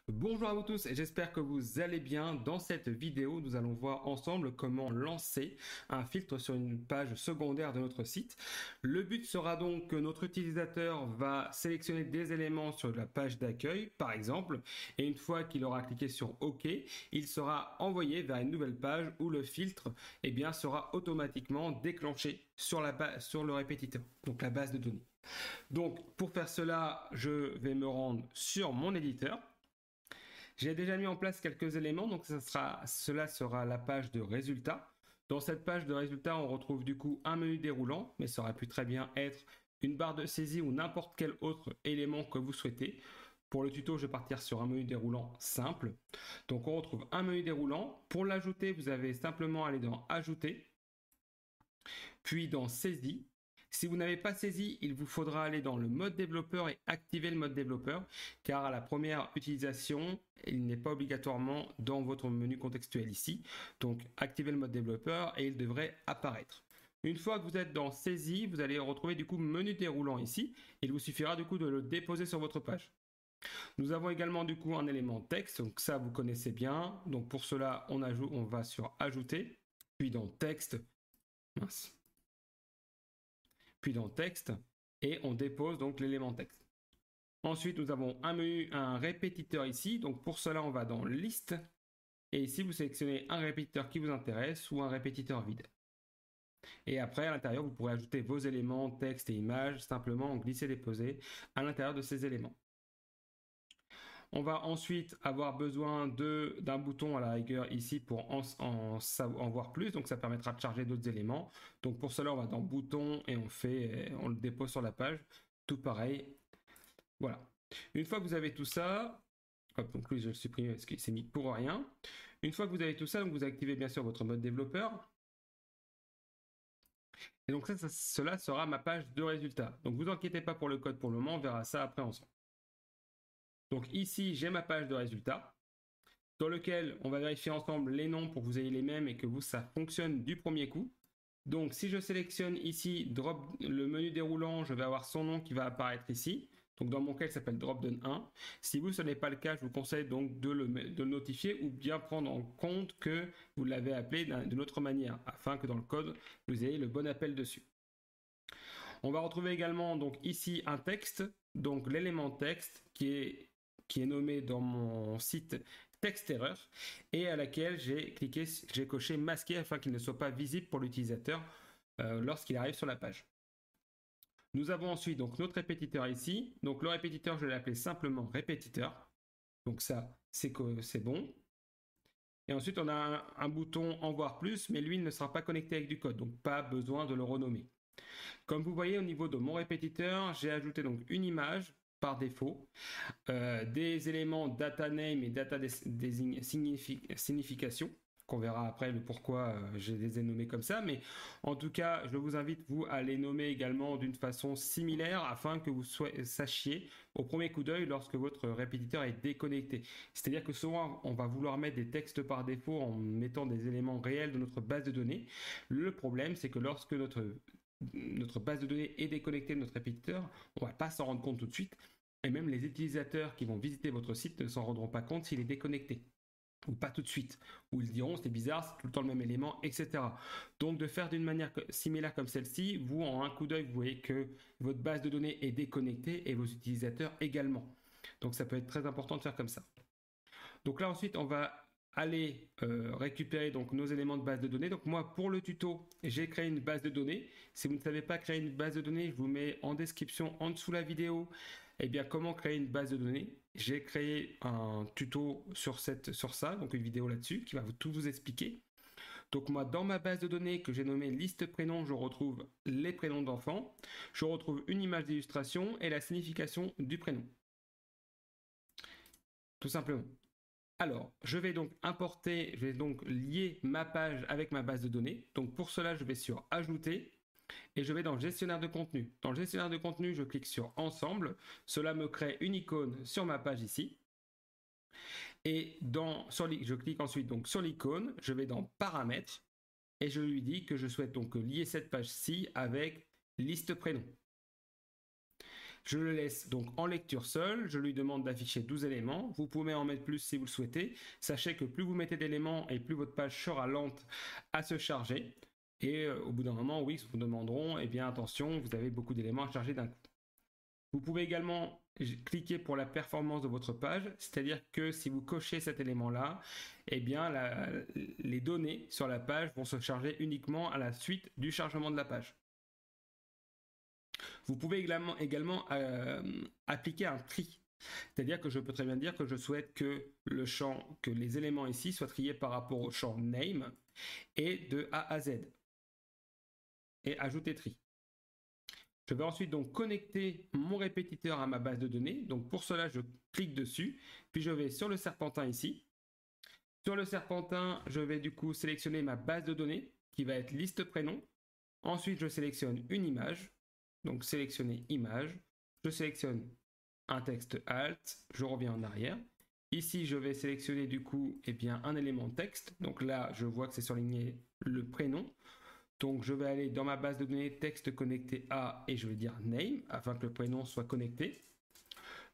Bonjour à vous tous et j'espère que vous allez bien. Dans cette vidéo, nous allons voir ensemble comment lancer un filtre sur une page secondaire de notre site. Le but sera donc que notre utilisateur va sélectionner des éléments sur la page d'accueil, par exemple, et une fois qu'il aura cliqué sur OK, il sera envoyé vers une nouvelle page où le filtre sera automatiquement déclenché sur le répétiteur, donc la base de données. Donc pour faire cela, je vais me rendre sur mon éditeur. J'ai déjà mis en place quelques éléments, donc cela sera la page de résultats. Dans cette page de résultats, on retrouve du coup un menu déroulant, mais ça aurait pu très bien être une barre de saisie ou n'importe quel autre élément que vous souhaitez. Pour le tuto, je vais partir sur un menu déroulant simple. Donc on retrouve un menu déroulant. Pour l'ajouter, vous avez simplement à aller dans Ajouter, puis dans Saisie. Si vous n'avez pas saisi, il vous faudra aller dans le mode développeur et activer le mode développeur, car à la première utilisation, il n'est pas obligatoirement dans votre menu contextuel ici. Donc activez le mode développeur et il devrait apparaître. Une fois que vous êtes dans saisie, vous allez retrouver du coup menu déroulant ici. Il vous suffira du coup de le déposer sur votre page. Nous avons également du coup un élément texte, donc ça vous connaissez bien. Donc pour cela, on va sur ajouter, puis dans texte, puis dans texte, et on dépose donc l'élément texte. Ensuite, nous avons un répétiteur ici. Donc pour cela, on va dans liste, et ici vous sélectionnez un répétiteur qui vous intéresse ou un répétiteur vide. Et après, à l'intérieur, vous pourrez ajouter vos éléments, texte et images, simplement en glisser-déposer à l'intérieur de ces éléments. On va ensuite avoir besoin d'un bouton à la rigueur ici pour en voir plus, donc ça permettra de charger d'autres éléments. Donc pour cela, on va dans bouton et on le dépose sur la page, tout pareil. Voilà. Une fois que vous avez tout ça, hop, donc lui je le supprime parce qu'il s'est mis pour rien. Une fois que vous avez tout ça, donc vous activez bien sûr votre mode développeur. Et donc cela sera ma page de résultats. Donc vous inquiétez pas pour le code pour le moment, on verra ça après ensemble. Donc ici, j'ai ma page de résultats dans lequel on va vérifier ensemble les noms pour que vous ayez les mêmes et que ça fonctionne du premier coup. Donc si je sélectionne ici le menu déroulant, je vais avoir son nom qui va apparaître ici. Donc dans mon cas, il s'appelle Dropdown 1. Si vous, ce n'est pas le cas, je vous conseille donc de le notifier ou bien prendre en compte que vous l'avez appelé d'une autre manière afin que dans le code, vous ayez le bon appel dessus. On va retrouver également donc ici un texte, donc l'élément texte qui est nommé dans mon site texte erreur et à laquelle j'ai coché masquer afin qu'il ne soit pas visible pour l'utilisateur lorsqu'il arrive sur la page. Nous avons ensuite donc notre répétiteur ici. Donc le répétiteur, je l'ai appelé simplement répétiteur. Donc ça, c'est bon. Et ensuite, on a un bouton en voir plus, mais lui, il ne sera pas connecté avec du code, donc pas besoin de le renommer. Comme vous voyez, au niveau de mon répétiteur, j'ai ajouté donc une image par défaut, des éléments data name et data signification, qu'on verra après le pourquoi je les ai nommés comme ça, mais en tout cas, je vous invite vous à les nommer également d'une façon similaire afin que vous sachiez au premier coup d'œil lorsque votre répétiteur est déconnecté. C'est-à-dire que souvent, on va vouloir mettre des textes par défaut en mettant des éléments réels de notre base de données. Le problème, c'est que lorsque notre base de données est déconnectée de notre répétiteur, on ne va pas s'en rendre compte tout de suite. Et même les utilisateurs qui vont visiter votre site ne s'en rendront pas compte s'il est déconnecté. Ou pas tout de suite. Ou ils diront c'est bizarre, c'est tout le temps le même élément, etc. Donc de faire d'une manière similaire comme celle-ci, vous en un coup d'œil, vous voyez que votre base de données est déconnectée et vos utilisateurs également. Donc ça peut être très important de faire comme ça. Donc là ensuite on va aller récupérer donc nos éléments de base de données. Donc moi pour le tuto j'ai créé une base de données. Si vous ne savez pas créer une base de données, je vous mets en description en dessous la vidéo comment créer une base de données. J'ai créé un tuto sur ça, donc une vidéo là-dessus qui va tout vous expliquer. Donc moi dans ma base de données que j'ai nommée liste prénoms, je retrouve les prénoms d'enfants, je retrouve une image d'illustration et la signification du prénom. Tout simplement. Alors, je vais donc lier ma page avec ma base de données. Donc pour cela, je vais sur Ajouter et je vais dans le gestionnaire de contenu. Dans le gestionnaire de contenu, je clique sur Ensemble. Cela me crée une icône sur ma page ici. Et je clique ensuite donc sur l'icône, je vais dans Paramètres et je lui dis que je souhaite donc lier cette page-ci avec liste prénom. Je le laisse donc en lecture seule, je lui demande d'afficher 12 éléments, vous pouvez en mettre plus si vous le souhaitez, sachez que plus vous mettez d'éléments et plus votre page sera lente à se charger, et au bout d'un moment, oui, ils vous demanderont, eh bien attention, vous avez beaucoup d'éléments à charger d'un coup. Vous pouvez également cliquer pour la performance de votre page, c'est-à-dire que si vous cochez cet élément-là, eh bien les données sur la page vont se charger uniquement à la suite du chargement de la page. Vous pouvez également appliquer un tri. C'est-à-dire que je peux très bien dire que je souhaite que les éléments ici soient triés par rapport au champ name et de A à Z. Et ajouter tri. Je vais ensuite donc connecter mon répétiteur à ma base de données. Donc pour cela, je clique dessus, puis je vais sur le serpentin ici. Sur le serpentin, je vais du coup sélectionner ma base de données qui va être liste prénom. Ensuite, je sélectionne une image. Donc sélectionner image. Je sélectionne un texte alt. Je reviens en arrière. Ici, je vais sélectionner du coup un élément texte. Donc là, je vois que c'est surligné le prénom. Donc je vais aller dans ma base de données texte connecté à et je vais dire name afin que le prénom soit connecté.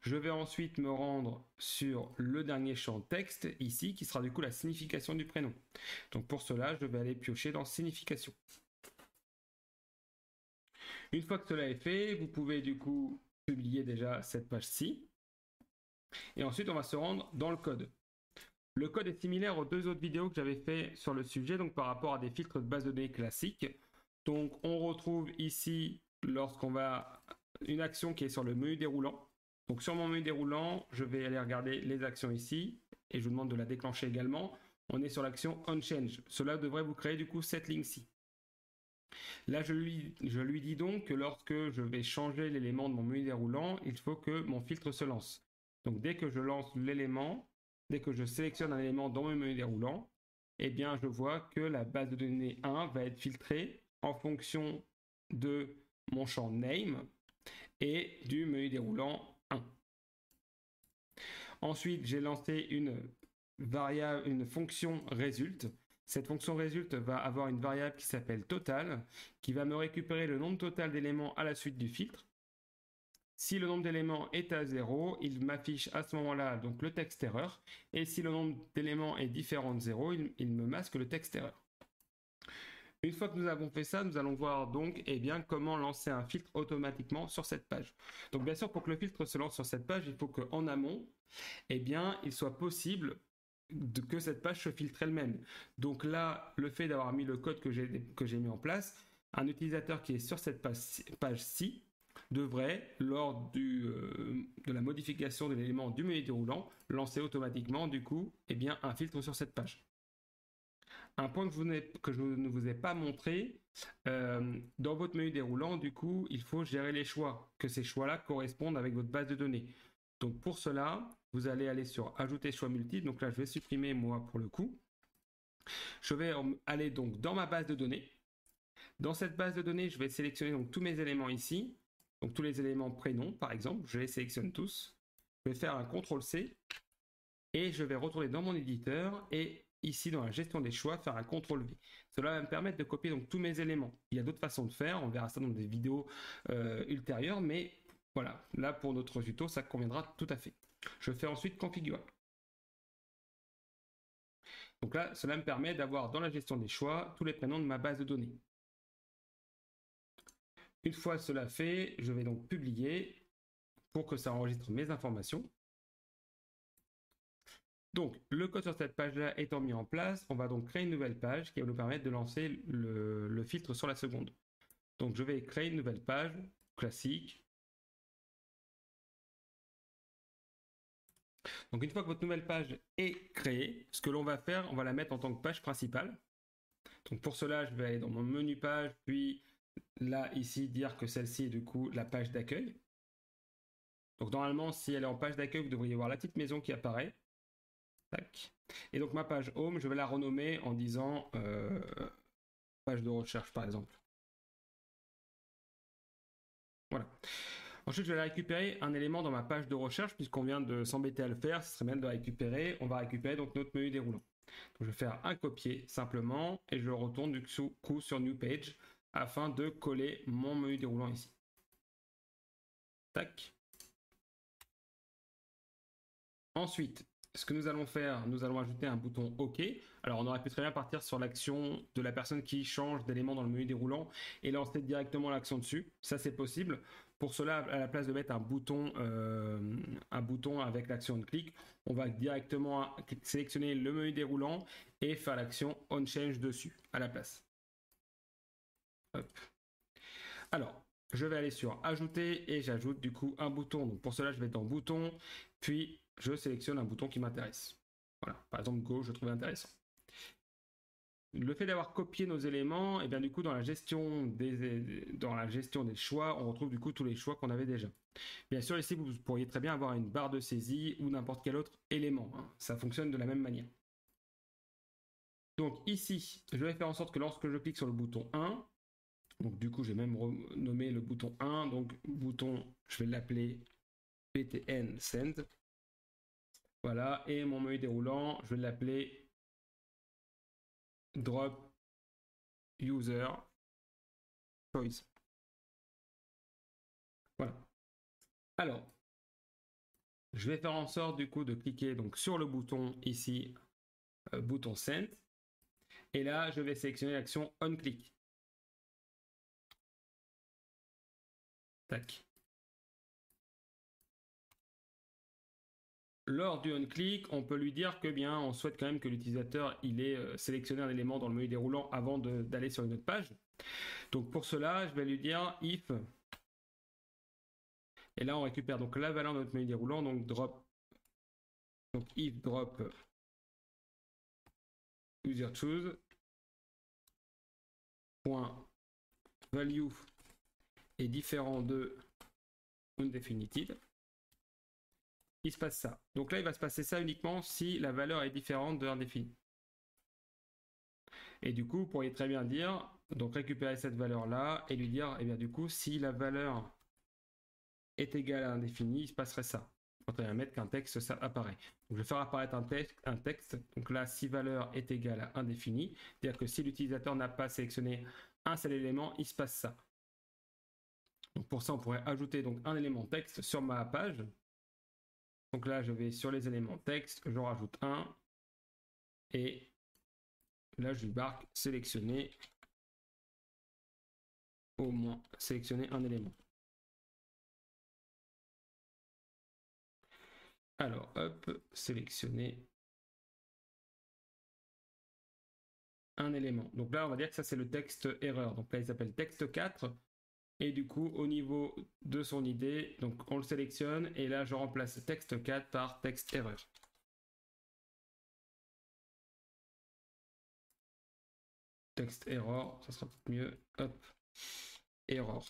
Je vais ensuite me rendre sur le dernier champ texte ici qui sera du coup la signification du prénom. Donc pour cela, je vais aller piocher dans signification. Une fois que cela est fait, vous pouvez du coup publier déjà cette page-ci. Et ensuite, on va se rendre dans le code. Le code est similaire aux deux autres vidéos que j'avais fait sur le sujet, donc par rapport à des filtres de base de données classiques. Donc on retrouve ici, lorsqu'on va, une action qui est sur le menu déroulant. Donc sur mon menu déroulant, je vais aller regarder les actions ici, et je vous demande de la déclencher également. On est sur l'action onChange. Cela devrait vous créer du coup cette ligne-ci. Là, je lui dis donc que lorsque je vais changer l'élément de mon menu déroulant, il faut que mon filtre se lance. Donc dès que je lance l'élément, dès que je sélectionne un élément dans mon menu déroulant, eh bien je vois que la base de données 1 va être filtrée en fonction de mon champ name et du menu déroulant 1. Ensuite, j'ai lancé une fonction résulte. Cette fonction résulte va avoir une variable qui s'appelle total, qui va me récupérer le nombre total d'éléments à la suite du filtre. Si le nombre d'éléments est à 0, il m'affiche à ce moment-là donc le texte erreur. Et si le nombre d'éléments est différent de 0, il me masque le texte erreur. Une fois que nous avons fait ça, nous allons voir donc comment lancer un filtre automatiquement sur cette page. Donc bien sûr, pour que le filtre se lance sur cette page, il faut qu'en amont, il soit possible que cette page se filtre elle-même. Donc là, le fait d'avoir mis le code que j'ai mis en place, un utilisateur qui est sur cette page-ci devrait, lors de la modification de l'élément du menu déroulant, lancer automatiquement du coup un filtre sur cette page. Un point que je ne vous ai pas montré, dans votre menu déroulant, du coup, il faut gérer les choix, que ces choix-là correspondent avec votre base de données. Donc pour cela, vous allez aller sur Ajouter choix multiples. Donc là, je vais supprimer moi pour le coup. Je vais aller donc dans ma base de données. Dans cette base de données, je vais sélectionner donc tous mes éléments ici. Donc tous les éléments prénoms, par exemple, je les sélectionne tous. Je vais faire un CTRL-C et je vais retourner dans mon éditeur et ici dans la gestion des choix, faire un CTRL-V. Cela va me permettre de copier donc tous mes éléments. Il y a d'autres façons de faire, on verra ça dans des vidéos ultérieures, mais voilà, là pour notre tuto, ça conviendra tout à fait. Je fais ensuite configurer. Donc là, cela me permet d'avoir dans la gestion des choix tous les prénoms de ma base de données. Une fois cela fait, je vais donc publier pour que ça enregistre mes informations. Donc, le code sur cette page-là étant mis en place, on va donc créer une nouvelle page qui va nous permettre de lancer le filtre sur la seconde. Donc, je vais créer une nouvelle page classique. Donc, une fois que votre nouvelle page est créée, ce que l'on va faire, on va la mettre en tant que page principale. Donc, pour cela, je vais aller dans mon menu page, puis là, ici, dire que celle-ci est du coup la page d'accueil. Donc, normalement, si elle est en page d'accueil, vous devriez voir la petite maison qui apparaît. Tac. Et donc, ma page home, je vais la renommer en disant page de recherche, par exemple. Voilà. Ensuite, je vais récupérer un élément dans ma page de recherche, puisqu'on vient de s'embêter à le faire, ce serait bien de le récupérer. On va récupérer donc notre menu déroulant. Donc, je vais faire un copier simplement, et je retourne du coup sur New Page, afin de coller mon menu déroulant ici. Tac. Ensuite, ce que nous allons faire, nous allons ajouter un bouton OK. Alors, on aurait pu très bien partir sur l'action de la personne qui change d'élément dans le menu déroulant et lancer directement l'action dessus. Ça, c'est possible. Pour cela, à la place de mettre un bouton avec l'action on click, on va directement sélectionner le menu déroulant et faire l'action on change dessus à la place. Hop. Alors, je vais aller sur ajouter et j'ajoute du coup un bouton. Donc pour cela, je vais dans bouton, puis je sélectionne un bouton qui m'intéresse. Voilà, par exemple Go, je trouve intéressant. Le fait d'avoir copié nos éléments, et bien du coup dans la gestion des choix, on retrouve du coup tous les choix qu'on avait déjà. Bien sûr ici vous pourriez très bien avoir une barre de saisie ou n'importe quel autre élément, hein. Ça fonctionne de la même manière. Donc ici, je vais faire en sorte que lorsque je clique sur le bouton 1, donc du coup j'ai même renommé le bouton 1, donc bouton, je vais l'appeler PTN Send. Voilà, et mon menu déroulant, je vais l'appeler Drop User Choice. Voilà. Alors, je vais faire en sorte du coup de cliquer donc sur le bouton ici, bouton Send. Et là, je vais sélectionner l'action On Click. Tac. Lors du on-click, on peut lui dire que bien, on souhaite quand même que l'utilisateur il ait sélectionné un élément dans le menu déroulant avant d'aller sur une autre page. Donc pour cela, je vais lui dire if. Et là, on récupère donc la valeur de notre menu déroulant, donc drop. Donc if drop user choose point value est différent de undefinited. Il se passe ça. Donc là, il va se passer ça uniquement si la valeur est différente de indéfini. Et du coup, vous pourriez très bien dire, donc récupérer cette valeur-là et lui dire, eh bien du coup, si la valeur est égale à indéfini, il se passerait ça. On va mettre qu'un texte, ça apparaît. Donc je vais faire apparaître un texte. Donc là, si valeur est égale à indéfini, c'est-à-dire que si l'utilisateur n'a pas sélectionné un seul élément, il se passe ça. Donc pour ça, on pourrait ajouter donc un élément texte sur ma page. Donc là, je vais sur les éléments texte, j'en rajoute un. Et là, je lui marque sélectionner, au moins sélectionner un élément. Alors, hop, sélectionner un élément. Donc là, on va dire que ça, c'est le texte erreur. Donc là, il s'appelle texte 4. Et du coup, au niveau de son idée, donc on le sélectionne. Et là, je remplace texte 4 par texte erreur. Texte error, ça sera peut-être mieux. Hop, error.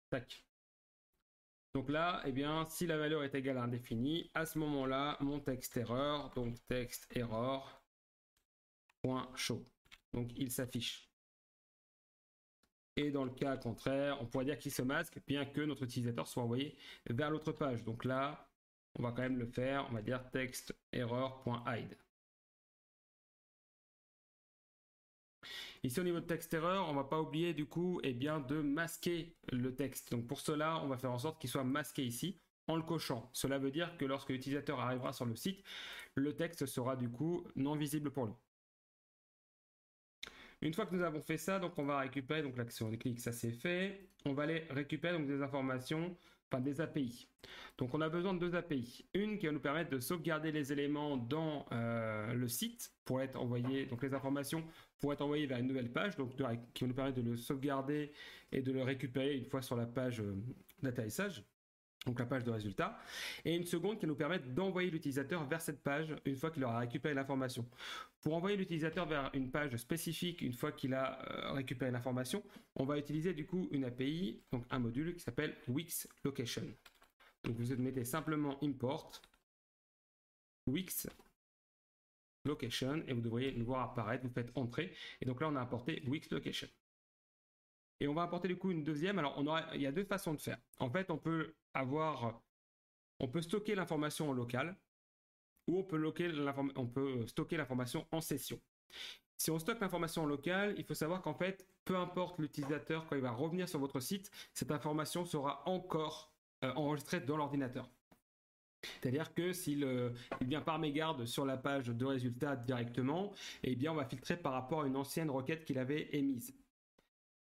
Tac. Donc là, eh bien, si la valeur est égale à indéfini, à ce moment-là, mon texte erreur, donc texte error, point show. Donc il s'affiche. Et dans le cas contraire, on pourrait dire qu'il se masque, bien que notre utilisateur soit envoyé vers l'autre page. Donc là, on va quand même le faire, on va dire texte error.hide. Ici au niveau de texte erreur, on ne va pas oublier du coup bien, de masquer le texte. Donc pour cela, on va faire en sorte qu'il soit masqué ici en le cochant. Cela veut dire que lorsque l'utilisateur arrivera sur le site, le texte sera du coup non visible pour lui. Une fois que nous avons fait ça, donc on va récupérer donc l'action de clic, ça c'est fait. On va aller récupérer donc des informations, enfin des API. Donc on a besoin de deux API. Une qui va nous permettre de sauvegarder les éléments dans le site pour être envoyé, donc les informations pour être envoyées vers une nouvelle page, donc qui va nous permettre de le sauvegarder et de le récupérer une fois sur la page d'atterrissage. Donc la page de résultats, et une seconde qui va nous permettre d'envoyer l'utilisateur vers cette page une fois qu'il aura récupéré l'information. Pour envoyer l'utilisateur vers une page spécifique une fois qu'il a récupéré l'information, on va utiliser du coup une API, donc un module qui s'appelle Wix Location. Donc vous mettez simplement import Wix Location et vous devriez le voir apparaître, vous faites entrer, et donc là on a importé Wix Location. Et on va importer du coup une deuxième. Alors il y a deux façons de faire. En fait, on peut stocker l'information en local ou on peut stocker l'information en session. Si on stocke l'information en local, il faut savoir qu'en fait, peu importe l'utilisateur, quand il va revenir sur votre site, cette information sera encore enregistré dans l'ordinateur. C'est-à-dire que s'il vient par mégarde sur la page de résultats directement, eh bien on va filtrer par rapport à une ancienne requête qu'il avait émise.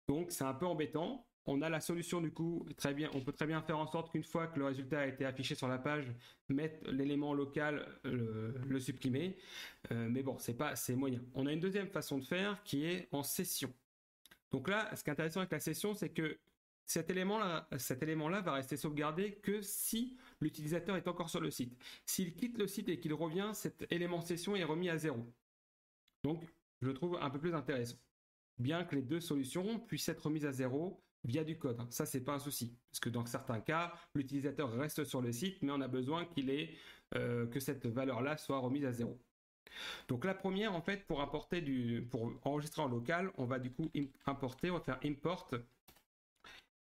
Donc c'est un peu embêtant. On a la solution du coup, très bien, on peut très bien faire en sorte qu'une fois que le résultat a été affiché sur la page, mettre l'élément local, le supprimer. Mais bon, c'est moyen. On a une deuxième façon de faire qui est en session. Donc là, ce qui est intéressant avec la session, c'est que cet élément-là va rester sauvegardé que si l'utilisateur est encore sur le site. S'il quitte le site et qu'il revient, cet élément session est remis à 0. Donc, je le trouve un peu plus intéressant. Bien que les deux solutions puissent être remises à 0 via du code. Ça, c'est pas un souci. Parce que dans certains cas, l'utilisateur reste sur le site, mais on a besoin que cette valeur-là soit remise à 0. Donc la première, en fait, pour enregistrer en local, on va du coup importer, on va faire import.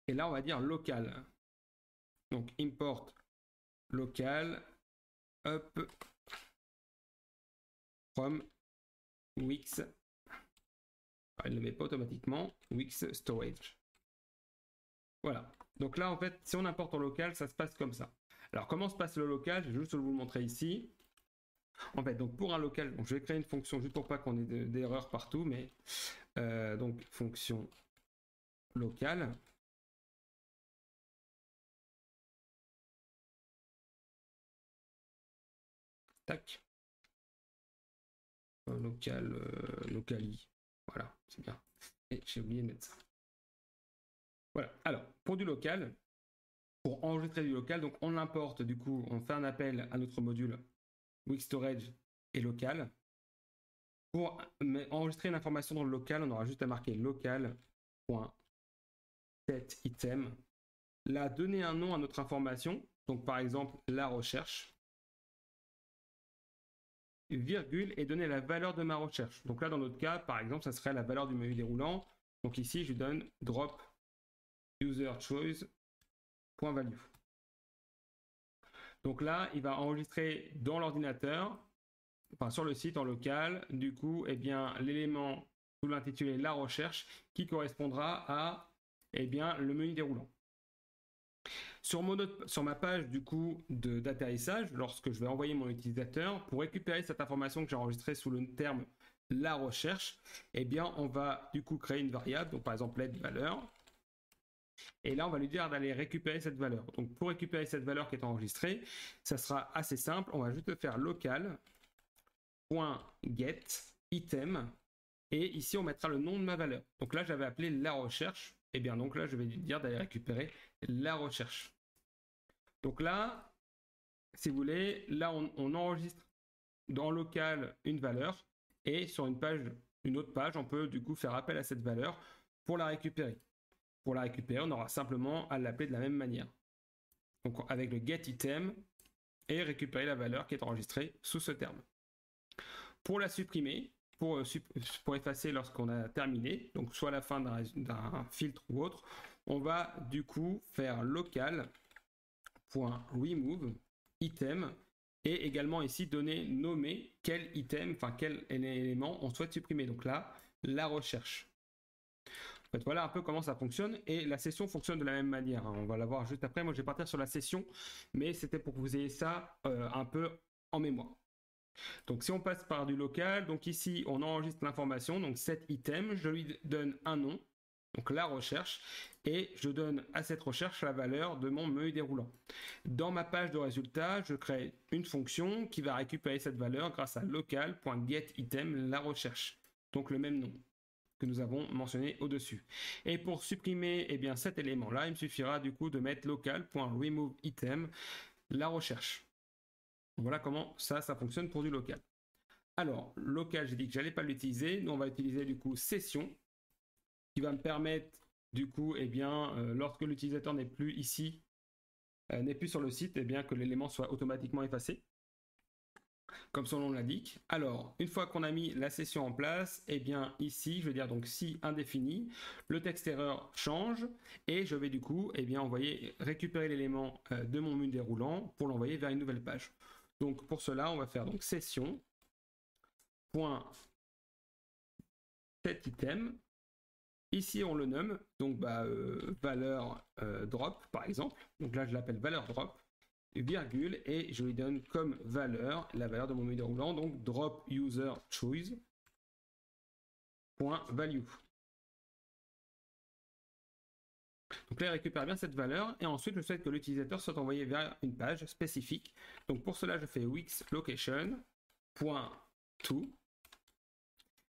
Et là, on va dire local. Donc import local up from Wix. Il ne le met pas automatiquement. Wix storage. Voilà. Donc là, en fait, si on importe en local, ça se passe comme ça. Alors, comment se passe le local? Je vais juste vous le montrer ici. En fait, donc pour un local, je vais créer une fonction juste pour pas qu'on ait d'erreurs partout, mais donc fonction locale. Tac. Locali. Voilà, c'est bien. Et j'ai oublié de mettre ça. Voilà. Alors, pour du local, pour enregistrer du local, donc on l'importe, du coup, on fait un appel à notre module Wix Storage et local. Pour enregistrer une information dans le local, on aura juste à marquer local.setItem. Là, donner un nom à notre information, donc par exemple la recherche, virgule, et donner la valeur de ma recherche. Donc là, dans notre cas, par exemple, ça serait la valeur du menu déroulant. Donc ici, je lui donne drop user choice.value. Donc là, il va enregistrer dans l'ordinateur, enfin sur le site en local, du coup, eh bien, l'élément sous l'intitulé la recherche qui correspondra à le menu déroulant. Sur ma page du coup d'atterrissage, lorsque je vais envoyer mon utilisateur, pour récupérer cette information que j'ai enregistrée sous le terme la recherche, eh bien on va du coup créer une variable, donc par exemple let valeur, et là on va lui dire d'aller récupérer cette valeur. Donc pour récupérer cette valeur qui est enregistrée, ça sera assez simple, on va juste faire local.get item, et ici on mettra le nom de ma valeur. Donc là j'avais appelé la recherche, et bien donc là je vais lui dire d'aller récupérer la recherche. Donc là, si vous voulez, là on enregistre dans local une valeur, et sur une autre page, on peut du coup faire appel à cette valeur pour la récupérer. Pour la récupérer, on aura simplement à l'appeler de la même manière. Donc avec le getItem et récupérer la valeur qui est enregistrée sous ce terme. Pour la supprimer, pour effacer lorsqu'on a terminé, donc soit à la fin d'un filtre ou autre, on va du coup faire local.remove item et également ici nommer quel item, enfin quel élément on souhaite supprimer. Donc là, la recherche. En fait, voilà un peu comment ça fonctionne, et la session fonctionne de la même manière. On va la voir juste après. Moi, je vais partir sur la session, mais c'était pour que vous ayez ça un peu en mémoire. Donc si on passe par du local, donc ici on enregistre l'information, donc cet item, je lui donne un nom, donc la recherche, et je donne à cette recherche la valeur de mon menu déroulant. Dans ma page de résultats, je crée une fonction qui va récupérer cette valeur grâce à local.getItem la recherche, donc le même nom que nous avons mentionné au-dessus. Et pour supprimer cet élément-là, il me suffira du coup de mettre local.removeitem la recherche. Voilà comment ça fonctionne pour du local. Alors, local, j'ai dit que j'allais pas l'utiliser. Nous, on va utiliser du coup session, qui va me permettre du coup, lorsque l'utilisateur n'est plus ici, n'est plus sur le site, que l'élément soit automatiquement effacé, comme son nom l'indique. Alors, une fois qu'on a mis la session en place, ici, je vais dire donc si indéfini, le texte erreur change, et je vais du coup, récupérer l'élément de mon menu déroulant pour l'envoyer vers une nouvelle page. Donc pour cela, on va faire donc session.setItem Ici, on le nomme, donc valeur drop, par exemple. Donc là, je l'appelle valeur drop, virgule, et je lui donne comme valeur la valeur de mon menu déroulant, donc drop user choose .value. Donc là, il récupère bien cette valeur, et ensuite, je souhaite que l'utilisateur soit envoyé vers une page spécifique. Donc pour cela, je fais Wix location .to.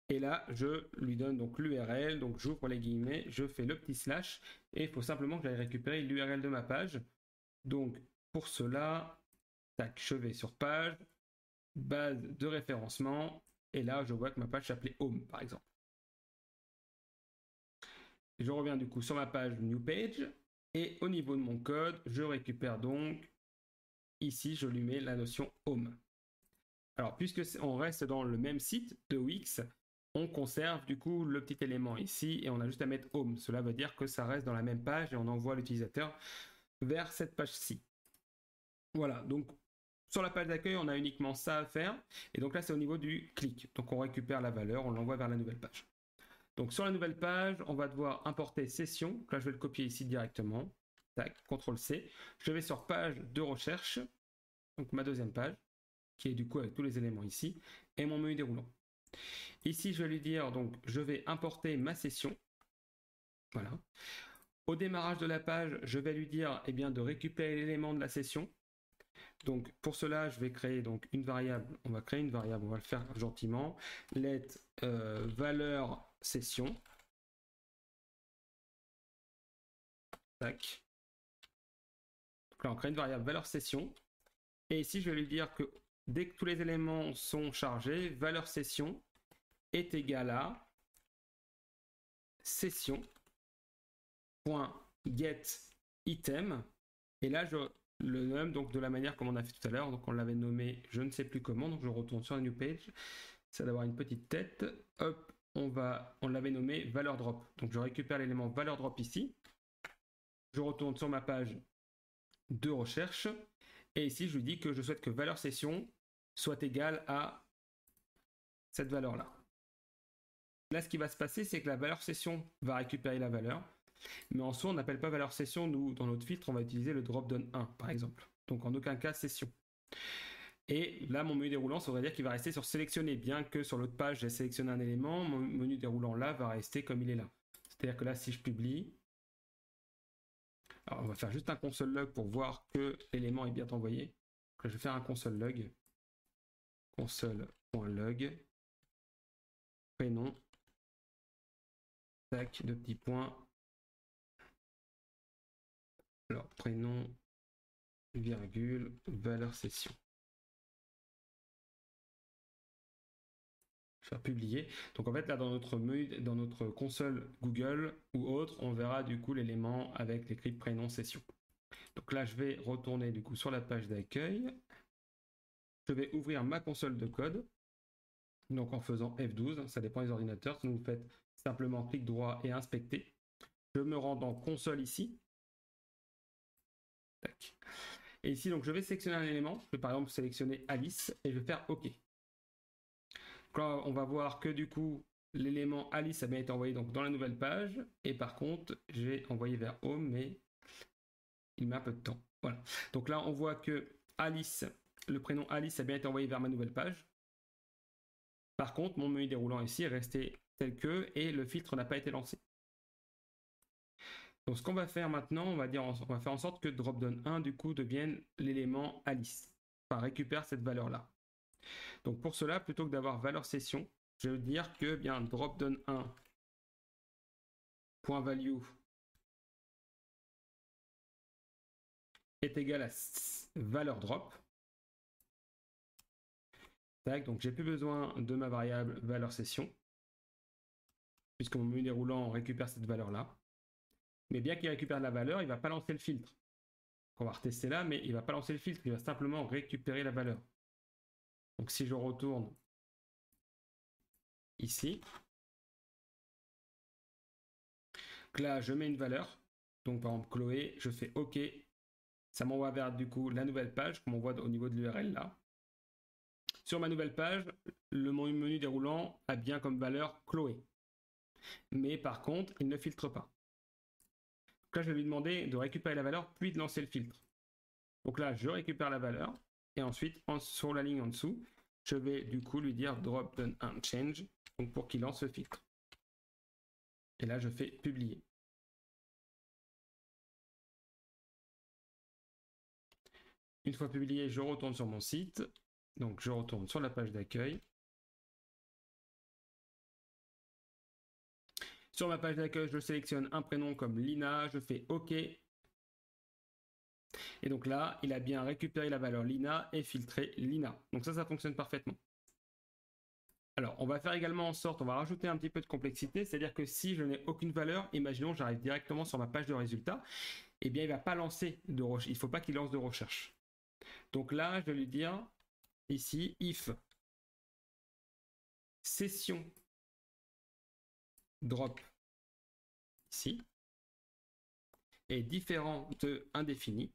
Et là, je lui donne donc l'URL, donc j'ouvre les guillemets, je fais le petit slash, et il faut simplement que j'aille récupérer l'URL de ma page. Donc, pour cela, tac, je vais sur page, base de référencement, et là, je vois que ma page s'appelait Home, par exemple. Je reviens du coup sur ma page New Page, et au niveau de mon code, je récupère donc, ici, je lui mets la notion Home. Alors, puisque on reste dans le même site de Wix, on conserve du coup le petit élément ici et on a juste à mettre Home. Cela veut dire que ça reste dans la même page et on envoie l'utilisateur vers cette page-ci. Voilà, donc sur la page d'accueil, on a uniquement ça à faire. Et donc là, c'est au niveau du clic. Donc on récupère la valeur, on l'envoie vers la nouvelle page. Donc sur la nouvelle page, on va devoir importer session. Donc là, je vais le copier ici directement. Tac, CTRL-C. Je vais sur page de recherche, donc ma deuxième page, qui est du coup avec tous les éléments ici, et mon menu déroulant. Ici, je vais lui dire, donc, je vais importer ma session. Voilà. Au démarrage de la page, je vais lui dire, eh bien, de récupérer l'élément de la session. Donc, pour cela, je vais créer donc une variable. On va créer une variable, on va le faire gentiment. Let valeur session. Tac. Donc là, on crée une variable valeur session. Et ici, je vais lui dire que dès que tous les éléments sont chargés, valeur session est égal à session.getItem. Et là, je le nomme donc de la manière comme on a fait tout à l'heure. Donc on l'avait nommé je ne sais plus comment. Donc je retourne sur la new page. Ça doit avoir une petite tête. Hop, on l'avait nommé valeur drop. Donc je récupère l'élément valeur drop ici. Je retourne sur ma page de recherche. Et ici, je lui dis que je souhaite que valeur session soit égale à cette valeur-là. Là, ce qui va se passer, c'est que la valeur session va récupérer la valeur. Mais en soi, on n'appelle pas valeur session. Nous, dans notre filtre, on va utiliser le drop-down 1, par exemple. Donc, en aucun cas, session. Et là, mon menu déroulant, ça voudrait dire qu'il va rester sur sélectionner. Bien que sur l'autre page, j'ai sélectionné un élément, mon menu déroulant là va rester comme il est là. C'est-à-dire que là, si je publie, alors on va faire juste un console log pour voir que l'élément est bien envoyé. Donc là, je vais faire un console log. Console.log. Prénom. Tac, deux petits points. Alors, prénom, virgule, valeur session. Je vais faire publier. Donc en fait, là, dans notre menu, dans notre console Google ou autre, on verra du coup l'élément avec l'écrit prénom session. Donc là, je vais retourner du coup sur la page d'accueil. Je vais ouvrir ma console de code. Donc en faisant F12, ça dépend des ordinateurs. Si vous faites simplement clic droit et inspecter. Je me rends dans console ici. Tac. Et ici, donc, je vais sélectionner un élément. Je vais par exemple sélectionner Alice et je vais faire OK. Donc là, on va voir que du coup, l'élément Alice a bien été envoyé donc, dans la nouvelle page. Et par contre, j'ai envoyé vers Home, mais il met un peu de temps. Voilà. Donc là, on voit que Alice, le prénom Alice a bien été envoyé vers ma nouvelle page. Par contre, mon menu déroulant ici est resté tel que et le filtre n'a pas été lancé. Donc ce qu'on va faire maintenant, on va faire en sorte que dropdown 1 du coup devienne l'élément Alice. Enfin, récupère cette valeur-là. Donc pour cela, plutôt que d'avoir valeur session, je vais dire que bien dropdown 1.value est égal à valeur drop. Tac, donc j'ai plus besoin de ma variable valeur session, puisque mon menu déroulant récupère cette valeur-là. Mais bien qu'il récupère la valeur, il ne va pas lancer le filtre. On va retester là, mais il ne va pas lancer le filtre, il va simplement récupérer la valeur. Donc si je retourne ici, là je mets une valeur, donc par exemple Chloé, je fais OK, ça m'envoie vers du coup la nouvelle page, comme on voit au niveau de l'URL là. Sur ma nouvelle page, mon menu déroulant a bien comme valeur Chloé. mais par contre, il ne filtre pas. Donc là, je vais lui demander de récupérer la valeur, puis de lancer le filtre. Donc là, je récupère la valeur, et ensuite, sur la ligne en dessous, je vais du coup lui dire drop down and change, donc pour qu'il lance le filtre. Et là, je fais publier. Une fois publié, je retourne sur mon site. Donc, je retourne sur la page d'accueil. Sur ma page d'accueil, je sélectionne un prénom comme Lina, je fais OK. Et donc là, il a bien récupéré la valeur Lina et filtré Lina. Donc ça fonctionne parfaitement. Alors, on va faire également en sorte, on va rajouter un petit peu de complexité, c'est-à-dire que si je n'ai aucune valeur, imaginons j'arrive directement sur ma page de résultats, eh bien il ne va pas lancer de recherche, il ne faut pas qu'il lance de recherche. Donc là, je vais lui dire ici, if session drop ici est différent de indéfini,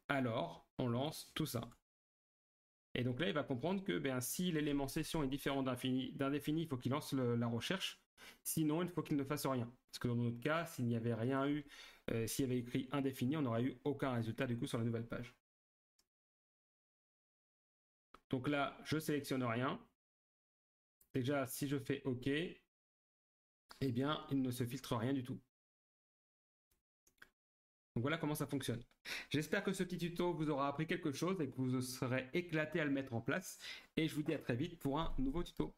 alors on lance tout ça. Et donc là, il va comprendre que si l'élément session est différent d'indéfini, il faut qu'il lance la recherche. Sinon, il faut qu'il ne fasse rien. Parce que dans notre cas, s'il n'y avait rien eu, s'il y avait écrit indéfini, on n'aurait eu aucun résultat du coup sur la nouvelle page. Donc là, je sélectionne rien. Déjà, si je fais OK, eh bien, il ne se filtre rien du tout. Donc voilà comment ça fonctionne. J'espère que ce petit tuto vous aura appris quelque chose et que vous serez éclaté à le mettre en place. Et je vous dis à très vite pour un nouveau tuto.